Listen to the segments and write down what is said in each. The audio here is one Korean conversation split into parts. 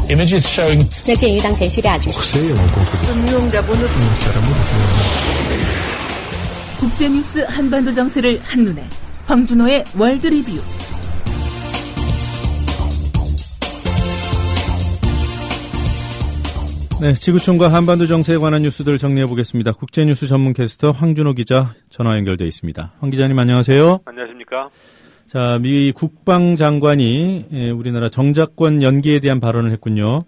images showing 那鉴于当前叙利亚局势， 국제뉴스 한반도 정세를 한눈에 황준호의 월드 리뷰. 네, 지구촌과 한반도 정세에 관한 뉴스들 정리해보겠습니다. 국제뉴스 전문 캐스터 황준호 기자 전화 연결돼 있습니다. 황 기자님 안녕하세요. 안녕하십니까. 자, 미 국방장관이 우리나라 정자권 연기에 대한 발언을 했군요.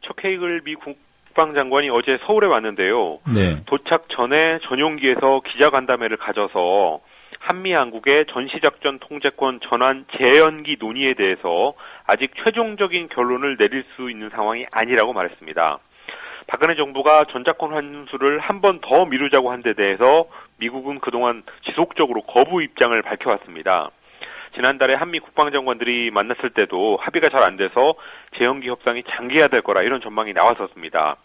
척 헤이글 미 국방장관이 어제 서울에 왔는데요. 네. 도착 전에 전용기에서 기자간담회를 가져서 한미 양국의 전시작전 통제권 전환 재연기 논의에 대해서 아직 최종적인 결론을 내릴 수 있는 상황이 아니라고 말했습니다. 박근혜 정부가 전자권 환수를 한 번 더 미루자고 한 데 대해서 미국은 그동안 지속적으로 거부 입장을 밝혀왔습니다. 지난달에 한미 국방장관들이 만났을 때도 합의가 잘 안 돼서 재연기 협상이 장기화될 거라 이런 전망이 나왔었습니다.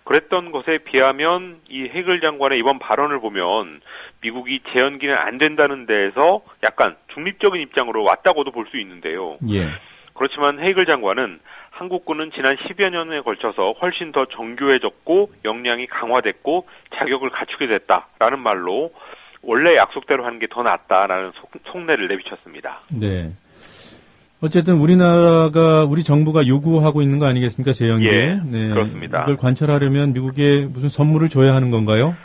그랬던 것에 비하면 이 헤이글 장관의 이번 발언을 보면 미국이 재연기는 안 된다는 데에서 약간 중립적인 입장으로 왔다고도 볼 수 있는데요. 예. 그렇지만 헤이글 장관은 한국군은 지난 10여 년에 걸쳐서 훨씬 더 정교해졌고 역량이 강화됐고 자격을 갖추게 됐다라는 말로 원래 약속대로 하는 게 더 낫다라는 속내를 내비쳤습니다. 네. 어쨌든 우리 정부가 요구하고 있는 거 아니겠습니까? 재연기. 예, 네. 그렇습니다. 이걸 관철하려면 미국에 무슨 선물을 줘야 하는 건가요?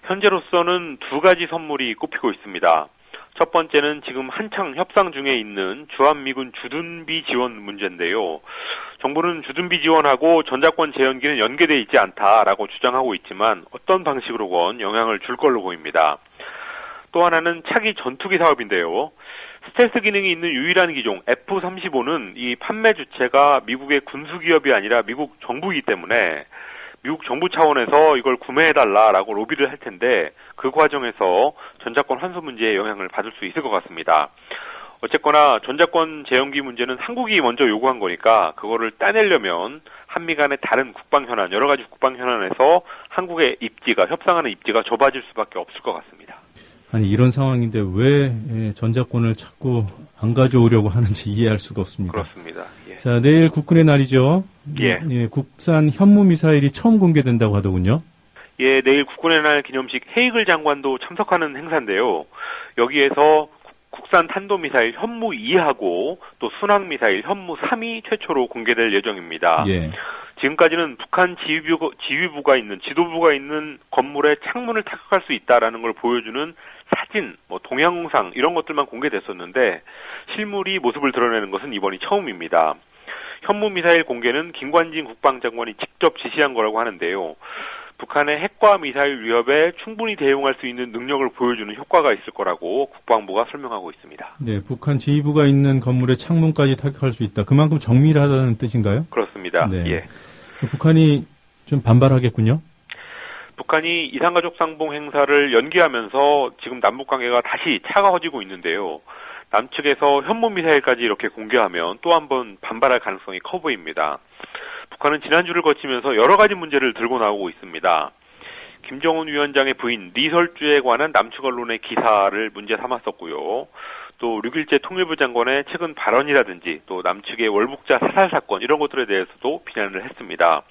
현재로서는 두 가지 선물이 꼽히고 있습니다. 첫 번째는 지금 한창 협상 중에 있는 주한미군 주둔비 지원 문제인데요. 정부는 주둔비 지원하고 전자권 재연기는 연계되어 있지 않다라고 주장하고 있지만 어떤 방식으로건 영향을 줄 걸로 보입니다. 또 하나는 차기 전투기 사업인데요. 스텔스 기능이 있는 유일한 기종 F-35는 이 판매 주체가 미국의 군수기업이 아니라 미국 정부이기 때문에 미국 정부 차원에서 이걸 구매해달라라고 로비를 할 텐데 그 과정에서 전자권 환수 문제에 영향을 받을 수 있을 것 같습니다. 어쨌거나 전자권 재연기 문제는 한국이 먼저 요구한 거니까 그거를 따내려면 한미 간의 다른 국방 현안, 여러 가지 국방 현안에서 한국의 입지가, 협상하는 입지가 좁아질 수밖에 없을 것 같습니다. 아니 이런 상황인데 왜 전자권을 자꾸 안 가져오려고 하는지 이해할 수가 없습니다. 그렇습니다. 예. 자, 내일 국군의 날이죠. 예. 예, 국산 현무 미사일이 처음 공개된다고 하더군요. 예, 내일 국군의 날 기념식 헤이글 장관도 참석하는 행사인데요. 여기에서 국산 탄도미사일 현무 2하고 또 순항미사일 현무 3이 최초로 공개될 예정입니다. 예. 지금까지는 북한 지휘부가 있는, 지도부가 있는 건물에 창문을 타격할 수 있다라는 걸 보여주는 사진, 동영상 이런 것들만 공개됐었는데 실물이 모습을 드러내는 것은 이번이 처음입니다. 현무 미사일 공개는 김관진 국방장관이 직접 지시한 거라고 하는데요. 북한의 핵과 미사일 위협에 충분히 대응할 수 있는 능력을 보여주는 효과가 있을 거라고 국방부가 설명하고 있습니다. 네, 북한 지휘부가 있는 건물에 창문까지 타격할 수 있다. 그만큼 정밀하다는 뜻인가요? 그렇습니다. 네. 예. 북한이 좀 반발하겠군요. 북한이 이산가족 상봉 행사를 연기하면서 지금 남북 관계가 다시 차가워지고 있는데요. 남측에서 현무 미사일까지 이렇게 공개하면 또 한 번 반발할 가능성이 커 보입니다. 북한은 지난주를 거치면서 여러 가지 문제를 들고 나오고 있습니다. 김정은 위원장의 부인 리설주에 관한 남측 언론의 기사를 문제 삼았었고요. 또 6.1제 통일부 장관의 최근 발언이라든지 또 남측의 월북자 사살 사건 이런 것들에 대해서도 비난을 했습니다.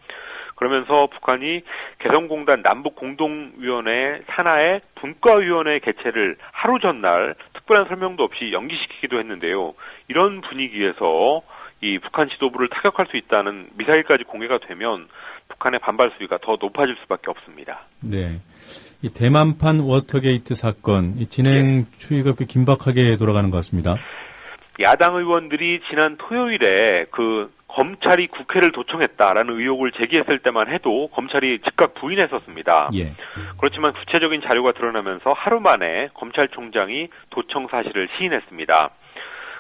그러면서 북한이 개성공단 남북공동위원회 산하의 분과위원회 개최를 하루 전날 특별한 설명도 없이 연기시키기도 했는데요. 이런 분위기에서 이 북한 지도부를 타격할 수 있다는 미사일까지 공개가 되면 북한의 반발 수위가 더 높아질 수밖에 없습니다. 네, 이 대만판 워터게이트 사건 이 진행 추이가 꽤 긴박하게 돌아가는 것 같습니다. 야당 의원들이 지난 토요일에 검찰이 국회를 도청했다라는 의혹을 제기했을 때만 해도 검찰이 즉각 부인했었습니다. 예. 그렇지만 구체적인 자료가 드러나면서 하루 만에 검찰총장이 도청 사실을 시인했습니다.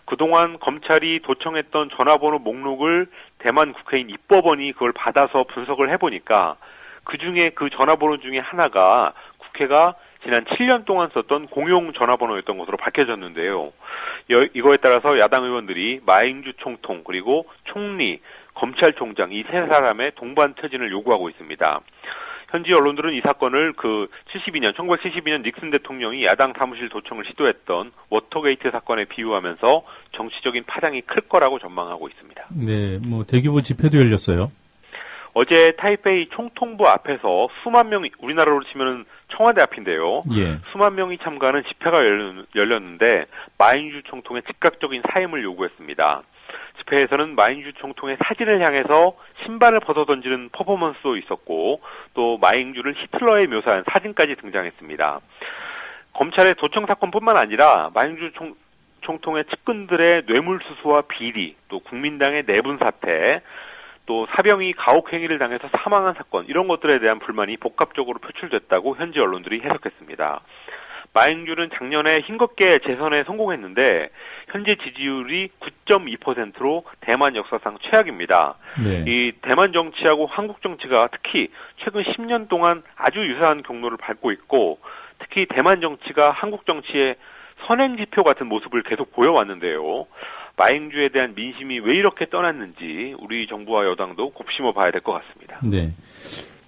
그동안 검찰이 도청했던 전화번호 목록을 대만 국회인 입법원이 그걸 받아서 분석을 해보니까 그중에 그 전화번호 중에 하나가 국회가 지난 7년 동안 썼던 공용 전화번호였던 것으로 밝혀졌는데요. 이거에 따라서 야당 의원들이 마잉주 총통 그리고 총리, 검찰총장 이 세 사람의 동반 퇴진을 요구하고 있습니다. 현지 언론들은 이 사건을 1972년 닉슨 대통령이 야당 사무실 도청을 시도했던 워터게이트 사건에 비유하면서 정치적인 파장이 클 거라고 전망하고 있습니다. 네, 대규모 집회도 열렸어요. 어제 타이페이 총통부 앞에서 수만 명이, 우리나라로 치면 청와대 앞인데요. 예. 수만 명이 참가하는 집회가 열렸는데 마잉주 총통의 즉각적인 사임을 요구했습니다. 집회에서는 마잉주 총통의 사진을 향해서 신발을 벗어 던지는 퍼포먼스도 있었고 또 마잉주를 히틀러에 묘사한 사진까지 등장했습니다. 검찰의 도청 사건뿐만 아니라 마잉주 총통의 측근들의 뇌물수수와 비리, 또 국민당의 내분 사태, 또 사병이 가혹행위를 당해서 사망한 사건, 이런 것들에 대한 불만이 복합적으로 표출됐다고 현지 언론들이 해석했습니다. 마잉주는 작년에 싱겁게 재선에 성공했는데 현재 지지율이 9.2%로 대만 역사상 최악입니다. 네. 이 대만 정치하고 한국 정치가 특히 최근 10년 동안 아주 유사한 경로를 밟고 있고 특히 대만 정치가 한국 정치의 선행지표 같은 모습을 계속 보여왔는데요. 마잉주에 대한 민심이 왜 이렇게 떠났는지 우리 정부와 여당도 곱씹어 봐야 될 것 같습니다. 네.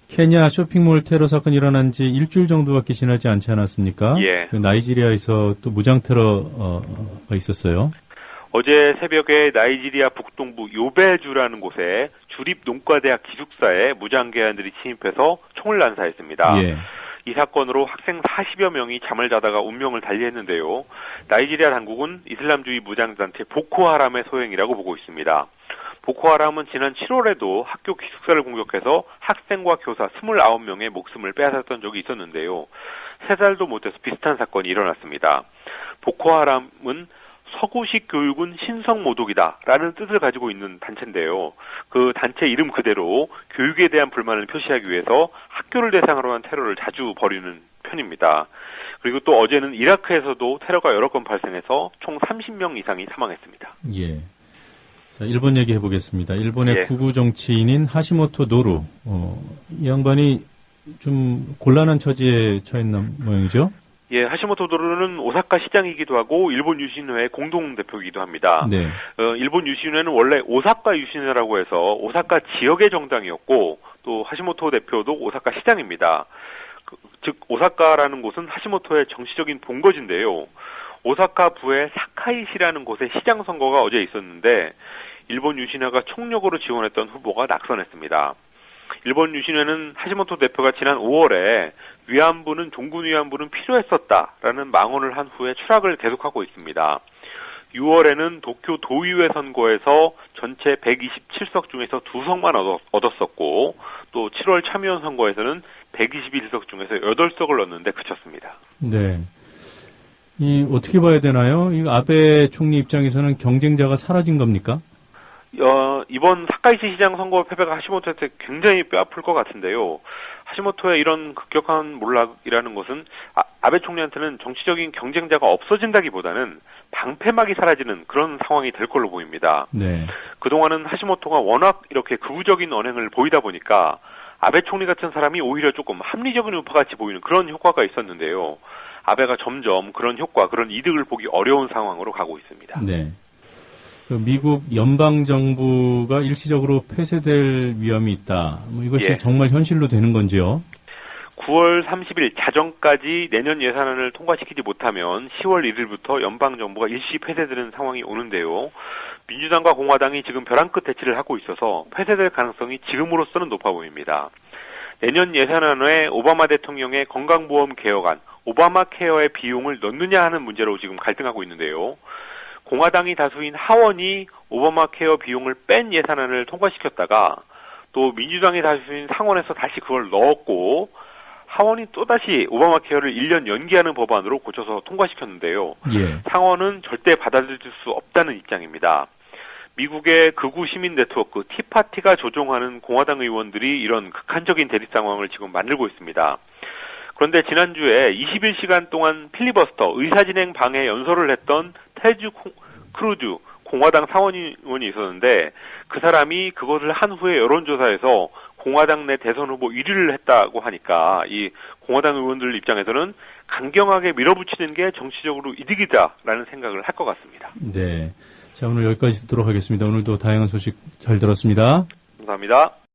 케냐 쇼핑몰 테러 사건이 일어난 지 일주일 정도밖에 지나지 않지 않았습니까? 예. 나이지리아에서 또 무장 테러가 있었어요. 어제 새벽에 나이지리아 북동부 요베주라는 곳에 주립농과대학 기숙사에 무장괴한들이 침입해서 총을 난사했습니다. 예. 이 사건으로 학생 40여 명이 잠을 자다가 운명을 달리했는데요. 나이지리아 당국은 이슬람주의 무장단체 보코하람의 소행이라고 보고 있습니다. 보코하람은 지난 7월에도 학교 기숙사를 공격해서 학생과 교사 29명의 목숨을 빼앗았던 적이 있었는데요. 3달도 못해서 비슷한 사건이 일어났습니다. 보코하람은 서구식 교육은 신성모독이다라는 뜻을 가지고 있는 단체인데요. 그 단체 이름 그대로 교육에 대한 불만을 표시하기 위해서 학교를 대상으로 한 테러를 자주 벌이는 편입니다. 그리고 또 어제는 이라크에서도 테러가 여러 건 발생해서 총 30명 이상이 사망했습니다. 예. 자, 일본 얘기해 보겠습니다. 일본의 예. 극우 정치인인 하시모토 노루. 이 양반이 좀 곤란한 처지에 처했는 모양이죠? 예, 하시모토 도루는 오사카 시장이기도 하고 일본 유신회의 공동대표이기도 합니다. 네. 일본 유신회는 원래 오사카 유신회라고 해서 오사카 지역의 정당이었고 또 하시모토 대표도 오사카 시장입니다. 즉 오사카라는 곳은 하시모토의 정치적인 본거지인데요. 오사카 부의 사카이시라는 곳의 시장 선거가 어제 있었는데 일본 유신회가 총력으로 지원했던 후보가 낙선했습니다. 일본 유신회는 하시모토 대표가 지난 5월에 위안부는 종군 위안부는 필요했었다라는 망언을 한 후에 추락을 계속하고 있습니다. 6월에는 도쿄 도의회 선거에서 전체 127석 중에서 2석만 얻었었고 또 7월 참의원 선거에서는 121석 중에서 8석을 얻는데 그쳤습니다. 네. 어떻게 봐야 되나요? 이 아베 총리 입장에서는 경쟁자가 사라진 겁니까? 이번 사카이시 시장 선거 패배가 하시모토한테 굉장히 뼈아플 것 같은데요. 하시모토의 이런 급격한 몰락이라는 것은 아베 총리한테는 정치적인 경쟁자가 없어진다기보다는 방패막이 사라지는 그런 상황이 될 걸로 보입니다. 네. 그동안은 하시모토가 워낙 이렇게 극우적인 언행을 보이다 보니까 아베 총리 같은 사람이 오히려 조금 합리적인 우파같이 보이는 그런 효과가 있었는데요. 아베가 점점 그런 효과, 그런 이득을 보기 어려운 상황으로 가고 있습니다. 네. 미국 연방정부가 일시적으로 폐쇄될 위험이 있다. 이것이 예. 정말 현실로 되는 건지요? 9월 30일 자정까지 내년 예산안을 통과시키지 못하면 10월 1일부터 연방정부가 일시 폐쇄되는 상황이 오는데요. 민주당과 공화당이 지금 벼랑 끝 대치를 하고 있어서 폐쇄될 가능성이 지금으로서는 높아 보입니다. 내년 예산안에 오바마 대통령의 건강보험 개혁안, 오바마 케어의 비용을 넣느냐 하는 문제로 지금 갈등하고 있는데요. 공화당이 다수인 하원이 오바마 케어 비용을 뺀 예산안을 통과시켰다가 또 민주당이 다수인 상원에서 다시 그걸 넣었고 하원이 또다시 오바마 케어를 1년 연기하는 법안으로 고쳐서 통과시켰는데요. 예. 상원은 절대 받아들일 수 없다는 입장입니다. 미국의 극우 시민 네트워크 티파티가 조종하는 공화당 의원들이 이런 극한적인 대립 상황을 지금 만들고 있습니다. 그런데 지난주에 21시간 동안 필리버스터 의사진행 방해 연설을 했던 테드 크루즈 공화당 상원의원이 있었는데 그 사람이 그것을 한 후에 여론조사에서 공화당 내 대선 후보 1위를 했다고 하니까 이 공화당 의원들 입장에서는 강경하게 밀어붙이는 게 정치적으로 이득이다라는 생각을 할 것 같습니다. 네. 자, 오늘 여기까지 듣도록 하겠습니다. 오늘도 다양한 소식 잘 들었습니다. 감사합니다.